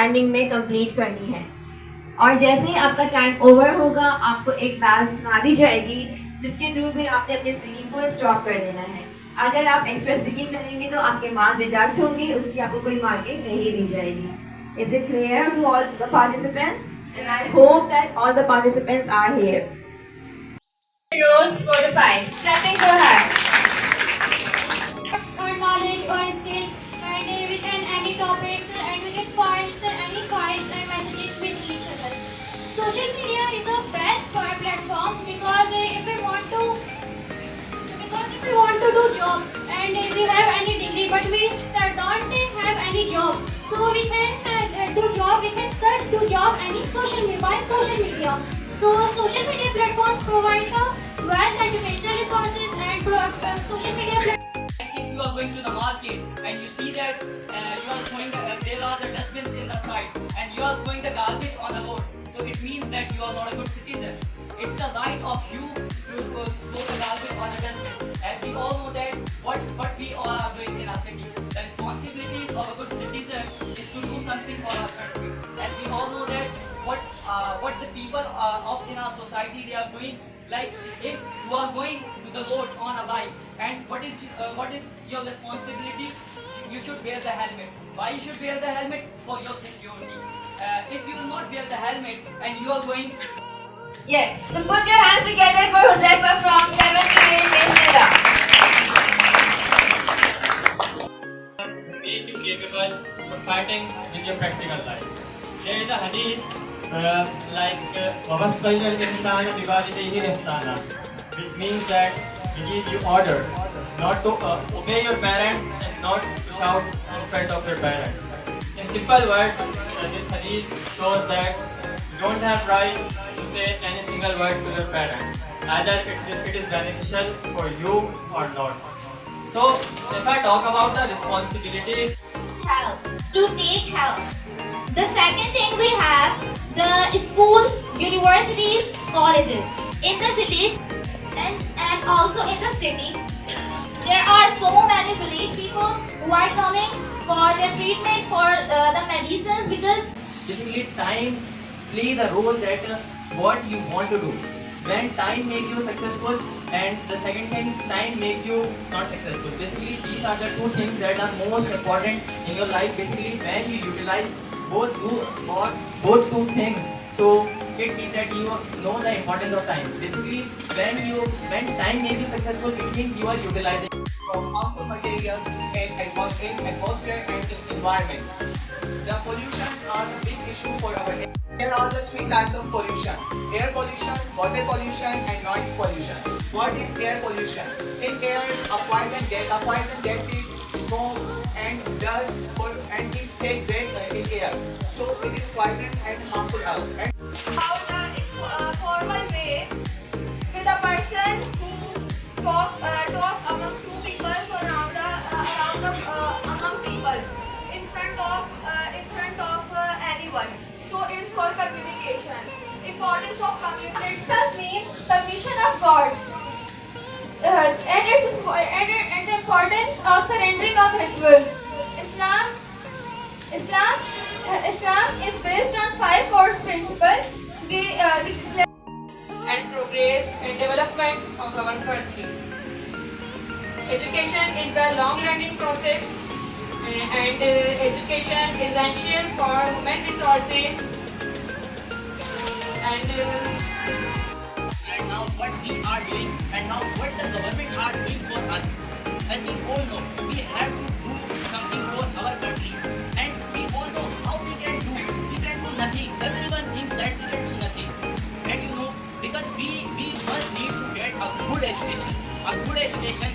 Understanding में complete करनी है। और जैसे ही आपका टाइम ओवर होगा आपको एक बेल सुना दी जाएगी जिसके थ्रू भी आपने अपनी स्पीकिंग को स्टॉप कर देना है। अगर आप एक्स्ट्रा स्पीकिंग करेंगे तो आपके मार्क्स डिडक्ट होंगे, उसकी आपको कोई मार्किंग नहीं दी जाएगी। Is it clear to all the participants? And I hope that all the participants are here. Roles for the five. Clapping for her. Or knowledge or skills, and we can any topics and we can files any files and messages with each other. Social media is the best platform because if we want to do job and we have any degree but we don't have any job, so we can do job, we can search do job any by social media. So social media platforms provide wealth educational resources and social media platforms. If you are going to the market and you see that you are throwing there are the dustbins in the side and you are throwing the garbage on the road, so it means that you are not a good citizen. It's the right of you to throw the garbage on the dustbin. As we all know that what we all are doing in our city, the responsibilities of a good citizen is to do something for our country. As we all know that what the people of in our society they are doing. Like if you are going to the road on a bike, and what is your responsibility? You should wear the helmet. Why you should wear the helmet? For your security. If you will not wear the helmet and you are going. Yes, so put your hands together for Josefa from 7th grade Mesneda. Make you capable of fighting in your practical life. There is a hadith وَوَصَّيْنَا الْإِنسَانَ بِوَالِدَيْهِ إِحْسَانًا, which means that we give you order not to obey your parents and not to shout in front of your parents. In simple words, this hadith shows that you don't have right to say any single word to your parents, either it is beneficial for you or not. So, if I talk about the responsibilities, help, to take help. The second thing we have the schools, universities, colleges. In the village and also in the city, there are so many village people who are coming for their treatment for the medicines because basically time plays a role that what you want to do. When time make you successful and the second thing time make you not successful. Basically these are the two things that are most important in your life. Basically when you utilize both two things, so it means that you know the importance of time. Basically when time make you successful, it means you are utilizing of harmful material in atmosphere and in environment. The pollution are the big issue for our air. There are the three types of pollution: air pollution, water pollution and noise pollution. What is air pollution? In air, a poison gases, smoke and dust and it take breath in air. So it is poison and harmful us. And how the formal way with a person who talk among two people or around among people in front of anyone. So it's called communication. Importance of communication itself means submission of God. And the importance of surrendering of His wills. Islam is based on 5 core principles. And progress and development of our country. Education is the long-running process, and education is essential for human resources. And now what we are doing and now what the government are doing for us. As we all know, we have to do something for our country, and we all know how we can do. We can do nothing. Everyone thinks that we can do nothing, and because we must need to get a good education. A good education